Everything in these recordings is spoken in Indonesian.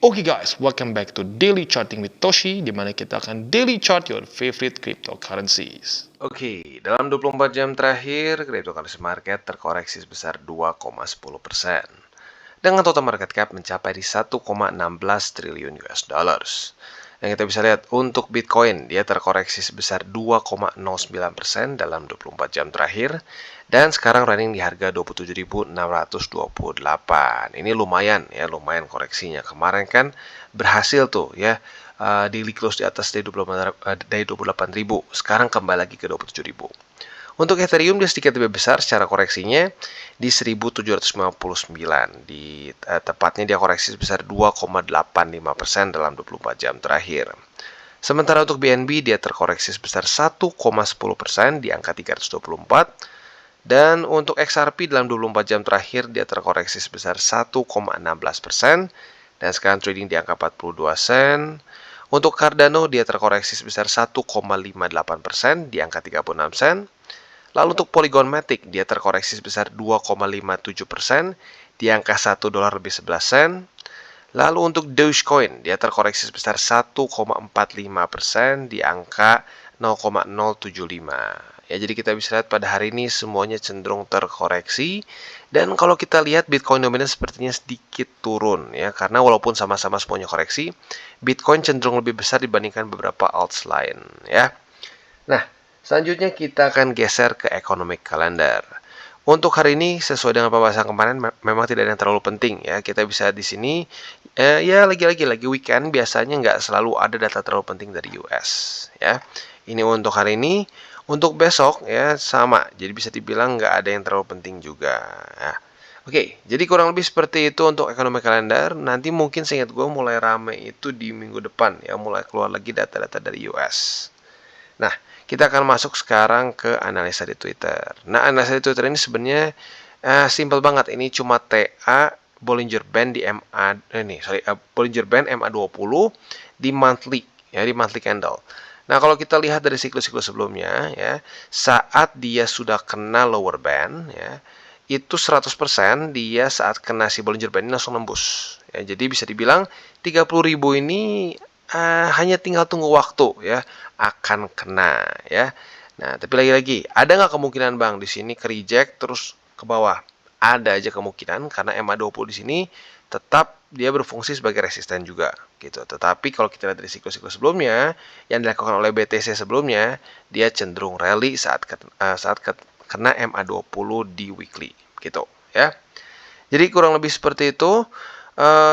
Oke guys, welcome back to Daily Charting with Toshi, di mana kita akan daily chart your favorite cryptocurrencies. Oke, dalam 24 jam terakhir, cryptocurrency market terkoreksi sebesar 2,10%. Dengan total market cap mencapai di 1,16 triliun US dollars. Yang kita bisa lihat untuk Bitcoin, dia terkoreksi sebesar 2,09% dalam 24 jam terakhir. Dan sekarang running di harga 27.628. Ini lumayan ya, lumayan koreksinya. Kemarin kan berhasil tuh ya, daily close di atas dari 28.000. Sekarang kembali lagi ke 27.000. Untuk Ethereum dia sedikit lebih besar secara koreksinya di 1759. Tepatnya dia koreksi sebesar 2,85% dalam 24 jam terakhir. Sementara untuk BNB dia terkoreksi sebesar 1,10% di angka 324. Dan untuk XRP dalam 24 jam terakhir dia terkoreksi sebesar 1,16% dan sekarang trading di angka 42 sen. Untuk Cardano dia terkoreksi sebesar 1,58% di angka 36 sen. Lalu untuk Polygon Matic dia terkoreksi sebesar 2,57% di angka $1 lebih 11 sen. Lalu untuk Dogecoin dia terkoreksi sebesar 1,45% di angka 0,075. Ya, jadi kita bisa lihat pada hari ini semuanya cenderung terkoreksi. Dan kalau kita lihat Bitcoin dominan sepertinya sedikit turun ya, karena walaupun sama-sama semuanya koreksi, Bitcoin cenderung lebih besar dibandingkan beberapa alts lain ya. Nah, selanjutnya kita akan geser ke economic calendar. Untuk hari ini sesuai dengan pembahasan kemarin memang tidak ada yang terlalu penting ya. Kita bisa di sini ya lagi weekend biasanya nggak selalu ada data terlalu penting dari US ya. Ini untuk hari ini. Untuk besok ya sama. Jadi bisa dibilang nggak ada yang terlalu penting juga ya. Oke, jadi kurang lebih seperti itu untuk ekonomi kalender. Nanti mungkin seingat gue mulai rame itu di minggu depan ya, mulai keluar lagi data-data dari US. Nah, kita akan masuk sekarang ke analisa di Twitter. Nah, analisa di Twitter ini sebenarnya simple banget. Ini cuma TA Bollinger Band di Bollinger Band MA20 di monthly ya, di monthly candle. Nah, kalau kita lihat dari siklus-siklus sebelumnya ya, saat dia sudah kena lower band ya, itu 100% dia saat kena si Bollinger Band ini langsung nembus. Ya, jadi bisa dibilang 30.000 ini hanya tinggal tunggu waktu ya, akan kena ya. Nah, tapi lagi-lagi ada nggak kemungkinan Bang di sini ke reject terus ke bawah? Ada aja kemungkinan karena MA20 di sini tetap dia berfungsi sebagai resisten juga gitu. Tetapi kalau kita lihat dari siklus-siklus sebelumnya yang dilakukan oleh BTC sebelumnya, dia cenderung rally saat kena MA20 di weekly gitu ya. Jadi kurang lebih seperti itu.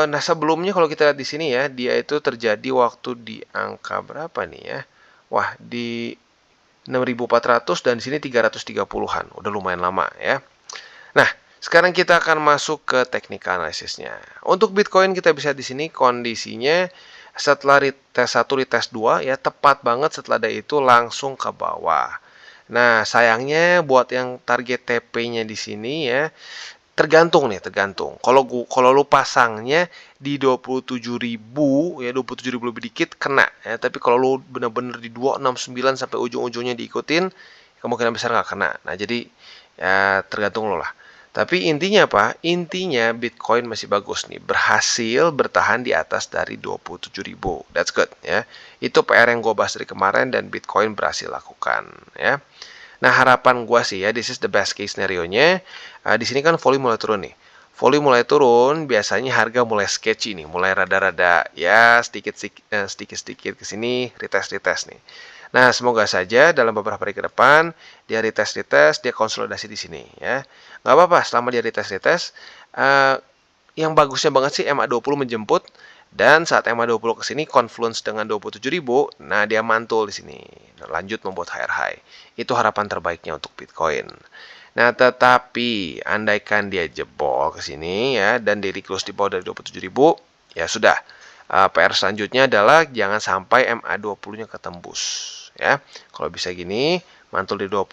Nah, sebelumnya kalau kita lihat di sini ya, dia itu terjadi waktu di angka berapa nih ya? Wah, di 6.400 dan di sini 330-an. Udah lumayan lama ya. Nah, sekarang kita akan masuk ke technical analysisnya. Untuk Bitcoin kita bisa di sini kondisinya setelah retest 1, retest 2 ya, tepat banget setelah dari itu langsung ke bawah. Nah, sayangnya buat yang target TP-nya di sini ya, tergantung. Kalau lu pasangnya di 27.000 ya, 27.000 lebih dikit kena ya. Tapi kalau lu bener-bener di 269 sampai ujung-ujungnya diikutin, kemungkinan besar nggak kena. Nah, jadi ya tergantung lo lah. Tapi intinya apa? Intinya Bitcoin masih bagus nih, berhasil bertahan di atas dari 27.000. That's good ya. Itu PR yang gue bahas dari kemarin dan Bitcoin berhasil lakukan ya. Nah, harapan gue sih ya, this is the best case scenario-nya. Di sini kan volume mulai turun nih. Volume mulai turun, biasanya harga mulai sketchy nih, mulai rada-rada ya sedikit-sedikit ke sini retest nih. Nah, semoga saja dalam beberapa hari ke depan dia retest, dia konsolidasi di sini ya. Nggak apa-apa selama dia retest. Yang bagusnya banget sih MA20 menjemput. Dan saat MA20 ke sini confluence dengan 27.000, nah dia mantul di sini. Lanjut membuat higher high. Itu harapan terbaiknya untuk Bitcoin. Nah, tetapi andaikan dia jebol ke sini ya dan daily close di bawah dari 27.000, ya sudah. PR selanjutnya adalah jangan sampai MA20-nya ketembus ya. Kalau bisa gini, mantul di 20,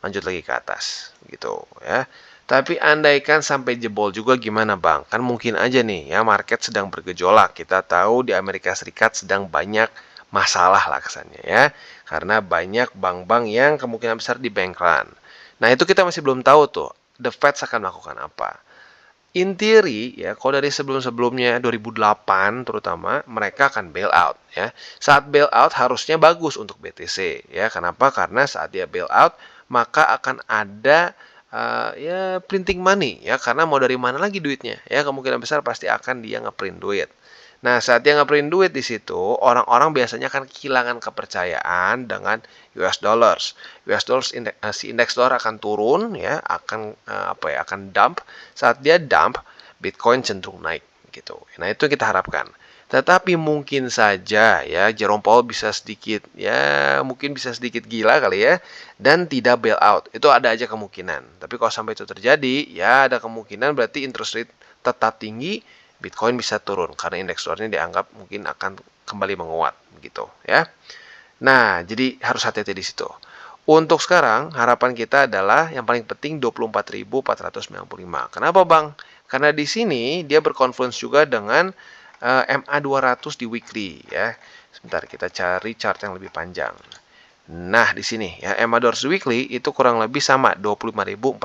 lanjut lagi ke atas gitu ya. Tapi andaikan sampai jebol juga gimana Bang? Kan mungkin aja nih ya, market sedang bergejolak. Kita tahu di Amerika Serikat sedang banyak masalah lah kesannya ya. Karena banyak bank-bank yang kemungkinan besar di bank run. Nah, itu kita masih belum tahu tuh The Fed akan melakukan apa. In theory ya, kalau dari sebelum-sebelumnya 2008 terutama, mereka akan bail out ya. Saat bail out harusnya bagus untuk BTC ya. Kenapa? Karena saat dia bail out maka akan ada ya printing money ya, karena mau dari mana lagi duitnya ya, kemungkinan besar pasti akan dia ngeprint duit. Nah, saat dia ngeprint duit di situ, orang-orang biasanya akan kehilangan kepercayaan dengan US dollars. US dollars si indeks dolar akan turun ya, akan akan dump. Saat dia dump, Bitcoin cenderung naik gitu. Nah, itu kita harapkan. Tetapi mungkin saja ya Jerome Powell bisa sedikit mungkin bisa sedikit gila kali ya dan tidak bail out. Itu ada aja kemungkinan. Tapi kalau sampai itu terjadi, ya ada kemungkinan berarti interest rate tetap tinggi, Bitcoin bisa turun karena indeks dolarnya dianggap mungkin akan kembali menguat gitu ya. Nah, jadi harus hati-hati di situ. Untuk sekarang harapan kita adalah yang paling penting 24.495. Kenapa, Bang? Karena di sini dia berkonfluence juga dengan MA200 di weekly ya. Sebentar kita cari chart yang lebih panjang. Nah, di sini ya MA200 weekly itu kurang lebih sama 25.457.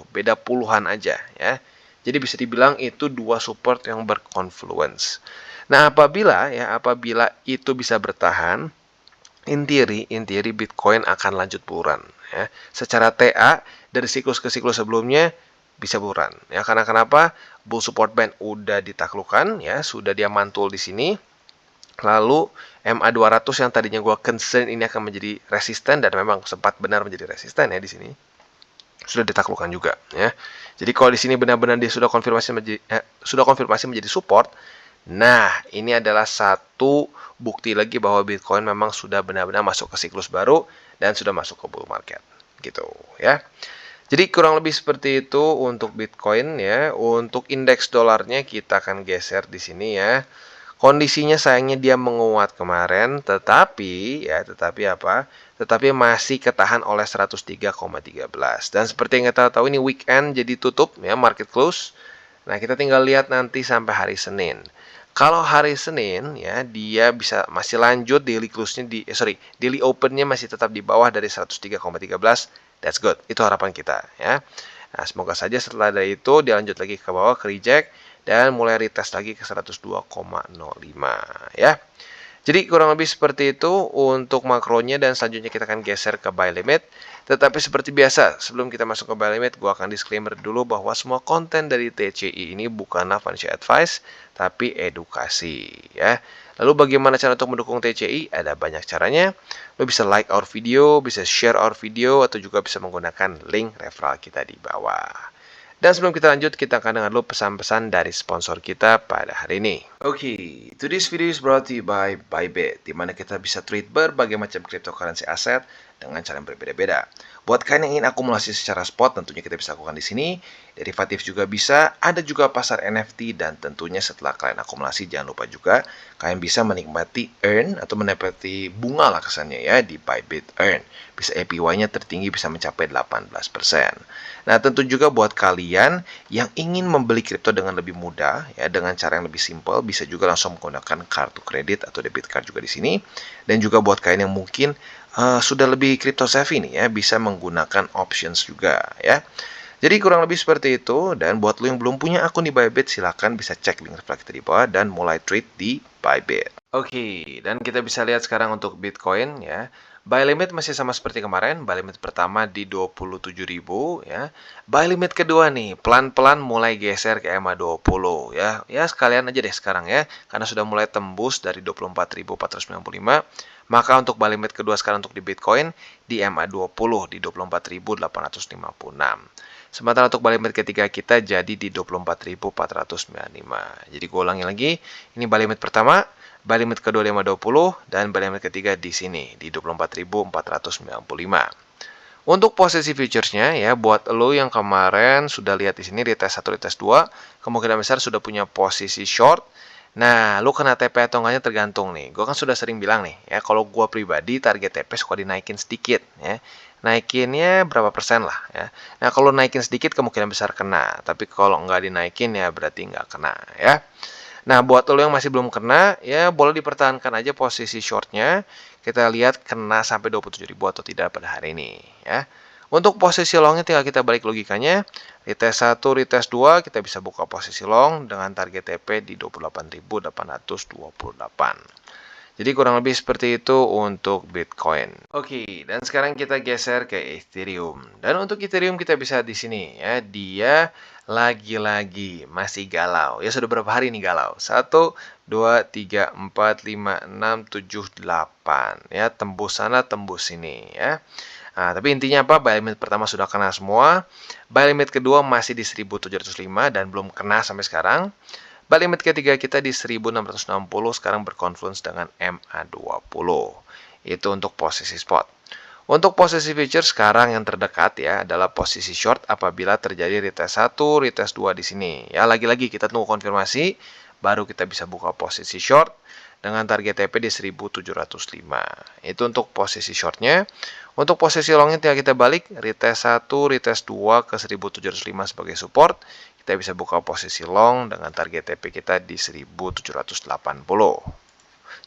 Beda puluhan aja ya. Jadi bisa dibilang itu dua support yang berkonfluence. Nah, apabila itu bisa bertahan, in theory Bitcoin akan lanjut buruan ya. Secara TA dari siklus ke siklus sebelumnya bisa buruan ya. Karena kenapa? Bull support band udah ditaklukkan ya, sudah dia mantul di sini. Lalu MA200 yang tadinya gua concern ini akan menjadi resisten dan memang sempat benar menjadi resisten ya di sini, sudah ditaklukkan juga ya. Jadi kalau di sini benar-benar dia sudah konfirmasi menjadi support, nah ini adalah satu bukti lagi bahwa Bitcoin memang sudah benar-benar masuk ke siklus baru dan sudah masuk ke bull market gitu ya. Jadi kurang lebih seperti itu untuk Bitcoin ya. Untuk indeks dolarnya kita akan geser di sini ya. Kondisinya sayangnya dia menguat kemarin, tetapi masih ketahan oleh 103,13. Dan seperti yang kita tahu ini weekend jadi tutup ya, market close. Nah, kita tinggal lihat nanti sampai hari Senin. Kalau hari Senin ya dia bisa masih lanjut daily close-nya daily open-nya masih tetap di bawah dari 103,13. That's good. Itu harapan kita ya. Nah, semoga saja setelah dari itu dia lanjut lagi ke bawah, ke reject dan mulai retest lagi ke 102,05 ya. Jadi kurang lebih seperti itu untuk makronya dan selanjutnya kita akan geser ke buy limit. Tetapi seperti biasa, sebelum kita masuk ke buy limit, gua akan disclaimer dulu bahwa semua konten dari TCI ini bukanlah financial advice, tapi edukasi ya. Lalu bagaimana cara untuk mendukung TCI? Ada banyak caranya. Lo bisa like our video, bisa share our video, atau juga bisa menggunakan link referral kita di bawah. Dan sebelum kita lanjut, kita akan dengar dulu pesan-pesan dari sponsor kita pada hari ini. Oke, today's video is brought to you by Bybit, di mana kita bisa trade berbagai macam cryptocurrency aset dengan cara yang berbeda-beda. Buat kalian yang ingin akumulasi secara spot, tentunya kita bisa lakukan di sini. Derivatif juga bisa, ada juga pasar NFT, dan tentunya setelah kalian akumulasi, jangan lupa juga kalian bisa menikmati earn atau menikmati bunga lah kesannya ya di Bybit Earn. Bisa APY-nya tertinggi bisa mencapai 18%. Nah, tentu juga buat kalian yang ingin membeli kripto dengan lebih mudah ya dengan cara yang lebih simpel, bisa juga langsung menggunakan kartu kredit atau debit card juga di sini. Dan juga buat kalian yang mungkin sudah lebih crypto savvy nih ya, bisa menggunakan options juga ya. Jadi kurang lebih seperti itu. Dan buat lo yang belum punya akun di Bybit, silahkan bisa cek link referral kita di bawah dan mulai trade di Bybit. Oke, dan kita bisa lihat sekarang untuk Bitcoin ya. Buy limit masih sama seperti kemarin. Buy limit pertama di 27.000 ya. Buy limit kedua nih, pelan-pelan mulai geser ke EMA20 ya. Ya sekalian aja deh sekarang ya, karena sudah mulai tembus dari 24.495. Maka untuk buy limit kedua sekarang untuk di Bitcoin di EMA20 di 24.856. Sementara untuk buy limit ketiga kita jadi di 24.495. Jadi gue ulangi lagi, ini buy limit pertama, buy limit kedua di 520 dan buy limit ketiga di sini di 24.495. Untuk posisi futuresnya ya, buat lo yang kemarin sudah lihat di sini retest 1, retest 2, kemungkinan besar sudah punya posisi short. Nah, lo kena TP atau enggaknya tergantung nih. Gue kan sudah sering bilang nih ya, kalau gue pribadi target TP suka dinaikin sedikit ya. Naikinnya berapa persen lah ya. Nah, kalau naikin sedikit kemungkinan besar kena, tapi kalau nggak dinaikin ya berarti nggak kena ya. Nah, buat lo yang masih belum kena, ya boleh dipertahankan aja posisi shortnya. Kita lihat kena sampai 27.000 atau tidak pada hari ini. Ya. Untuk posisi longnya tinggal kita balik logikanya. Retest 1, retest 2 kita bisa buka posisi long dengan target TP di 28.828. Jadi kurang lebih seperti itu untuk Bitcoin. Oke, dan sekarang kita geser ke Ethereum. Dan untuk Ethereum kita bisa di sini ya, dia lagi-lagi masih galau. Ya sudah berapa hari nih galau? 1, 2, 3, 4, 5, 6, 7, 8. Ya, tembus sana, tembus sini ya. Nah, tapi intinya apa? Buy limit pertama sudah kena semua. Buy limit kedua masih di 1705 dan belum kena sampai sekarang. Buy limit ketiga kita di 1660, sekarang berkonfluence dengan MA20. Itu untuk posisi spot. Untuk posisi future sekarang yang terdekat ya adalah posisi short apabila terjadi retest 1, retest 2 di sini. Ya, lagi-lagi kita tunggu konfirmasi baru kita bisa buka posisi short dengan target TP di 1705. Itu untuk posisi shortnya. Untuk posisi longnya tinggal kita balik, retest 1, retest 2 ke 1705 sebagai support. Kita bisa buka posisi long dengan target TP kita di 1780.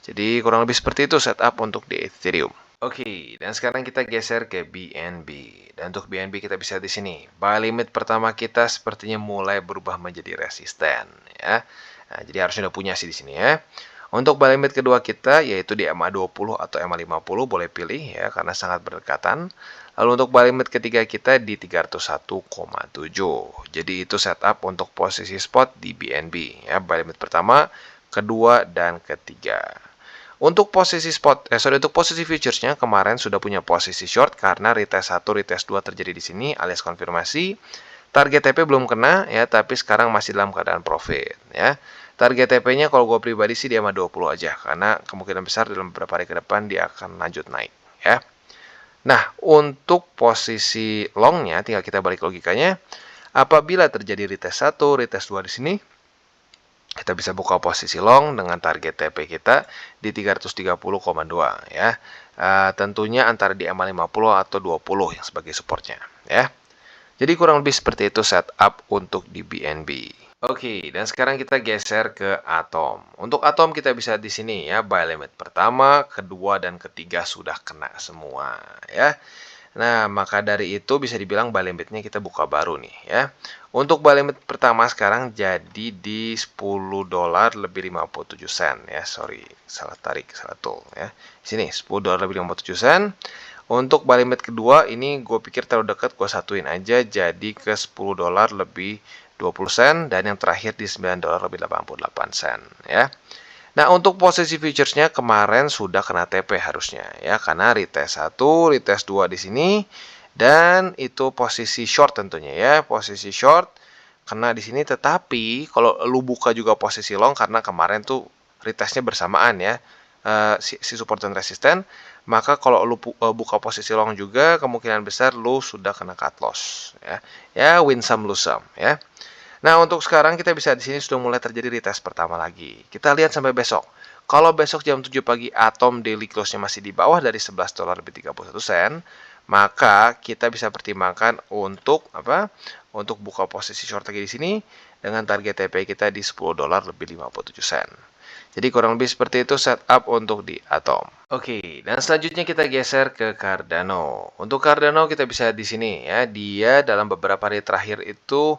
Jadi kurang lebih seperti itu setup untuk di Ethereum. Oke, dan sekarang kita geser ke BNB. Dan untuk BNB kita bisa di sini. Buy limit pertama kita sepertinya mulai berubah menjadi resisten ya. Nah, jadi harusnya udah punya sih di sini ya. Untuk buy limit kedua kita yaitu di MA20 atau MA50 boleh pilih ya karena sangat berdekatan. Lalu untuk buy limit ketiga kita di 301,7. Jadi itu setup untuk posisi spot di BNB ya, buy limit pertama, kedua dan ketiga. Untuk posisi untuk posisi futuresnya kemarin sudah punya posisi short karena retest 1, retest 2 terjadi di sini alias konfirmasi. Target TP belum kena ya, tapi sekarang masih dalam keadaan profit ya. Target TP-nya kalau gue pribadi sih di MA20 aja karena kemungkinan besar dalam beberapa hari ke depan dia akan lanjut naik ya. Nah, untuk posisi longnya tinggal kita balik logikanya. Apabila terjadi retest 1, retest 2 di sini, kita bisa buka posisi long dengan target TP kita di 330,2 ya. Tentunya antara di MA50 atau 20 yang sebagai supportnya ya. Jadi kurang lebih seperti itu setup untuk di BNB. Oke, dan sekarang kita geser ke Atom. Untuk Atom kita bisa di sini ya, buy limit pertama, kedua dan ketiga sudah kena semua ya. Nah, maka dari itu bisa dibilang buy limitnya kita buka baru nih ya. Untuk buy limit pertama sekarang jadi di 10 dolar lebih 57 sen ya. Sorry, salah tarik, salah tool ya. Sini 10 dolar lebih 57 sen. Untuk buy limit kedua ini gue pikir terlalu dekat, gue satuin aja jadi ke 10 dolar lebih 20 sen dan yang terakhir di 9 dolar lebih 88 sen ya. Nah, untuk posisi futuresnya kemarin sudah kena TP harusnya ya karena retest 1, retest 2 di sini dan itu posisi short tentunya ya, posisi short kena di sini, tetapi kalau lu buka juga posisi long karena kemarin tuh retestnya bersamaan ya. Si support dan resisten, maka kalau lu buka posisi long juga kemungkinan besar lu sudah kena cut loss ya. Ya, win some lose some ya. Nah, untuk sekarang kita bisa di sini sudah mulai terjadi retest pertama lagi. Kita lihat sampai besok. Kalau besok jam 7 pagi Atom daily close-nya masih di bawah dari 11 dolar lebih 31 sen, maka kita bisa pertimbangkan untuk apa? Untuk buka posisi short lagi di sini dengan target TP kita di 10 dolar lebih 57 sen. Jadi kurang lebih seperti itu setup untuk di Atom. Oke, dan selanjutnya kita geser ke Cardano. Untuk Cardano kita bisa di sini ya, dia dalam beberapa hari terakhir itu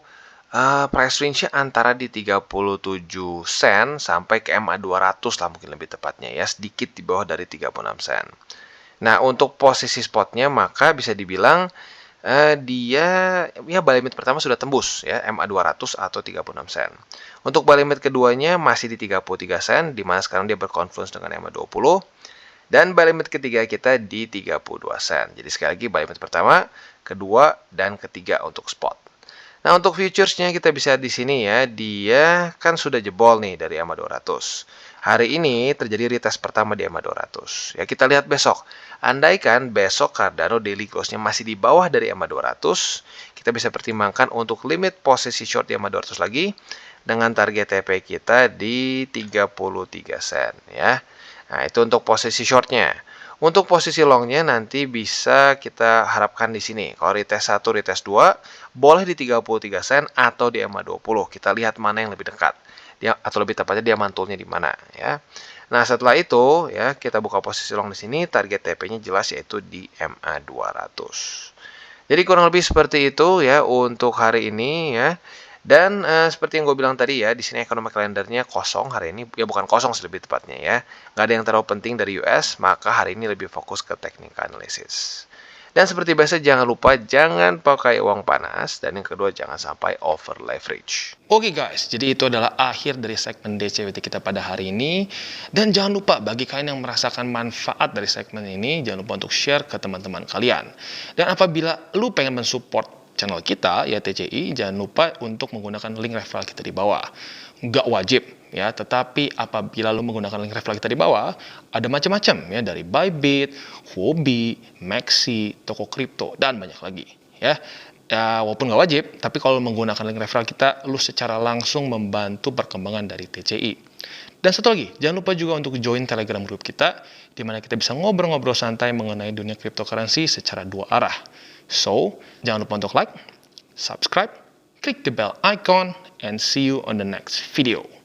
price range-nya antara di 37 sen sampai ke MA200 lah mungkin lebih tepatnya ya, sedikit di bawah dari 36 sen. Nah, untuk posisi spotnya maka bisa dibilang dia ya buy limit pertama sudah tembus ya MA200 atau 36 sen. Untuk buy limit keduanya masih di 33 sen di mana sekarang dia berkonfluence dengan MA20 dan buy limit ketiga kita di 32 sen. Jadi sekali lagi buy limit pertama, kedua dan ketiga untuk spot. Nah, untuk futuresnya kita bisa di sini ya, dia kan sudah jebol nih dari MA200. Hari ini terjadi retest pertama di MA200. Ya, kita lihat besok. Andaikan besok Cardano daily close-nya masih di bawah dari MA200, kita bisa pertimbangkan untuk limit posisi short di MA200 lagi dengan target TP kita di 33 sen ya. Nah, itu untuk posisi shortnya. Untuk posisi longnya nanti bisa kita harapkan di sini. Kalau retest 1, retest 2, boleh di 33 sen atau di MA20. Kita lihat mana yang lebih dekat. Atau lebih tepatnya dia mantulnya di mana ya. Nah, setelah itu ya kita buka posisi long di sini, target TP-nya jelas yaitu di MA200. Jadi kurang lebih seperti itu ya untuk hari ini ya. Dan seperti yang gue bilang tadi ya, di sini economic calendarnya kosong hari ini, ya bukan kosong sih lebih tepatnya ya. Nggak ada yang terlalu penting dari US, maka hari ini lebih fokus ke technical analysis. Dan seperti biasa jangan lupa jangan pakai uang panas, dan yang kedua jangan sampai over leverage. Oke guys, jadi itu adalah akhir dari segmen DCWT kita pada hari ini. Dan jangan lupa bagi kalian yang merasakan manfaat dari segmen ini, jangan lupa untuk share ke teman-teman kalian. Dan apabila lu pengen mensupport channel kita, ya TCI, jangan lupa untuk menggunakan link referral kita di bawah. Nggak wajib, ya, tetapi apabila lu menggunakan link referral kita di bawah, ada macam-macam ya, dari Bybit, Huobi, Maxi, toko kripto, dan banyak lagi. Ya, walaupun nggak wajib, tapi kalau menggunakan link referral kita, lu secara langsung membantu perkembangan dari TCI. Dan satu lagi, jangan lupa juga untuk join Telegram group kita, di mana kita bisa ngobrol-ngobrol santai mengenai dunia cryptocurrency secara dua arah. So, jangan lupa untuk like, subscribe, click the bell icon, and see you on the next video.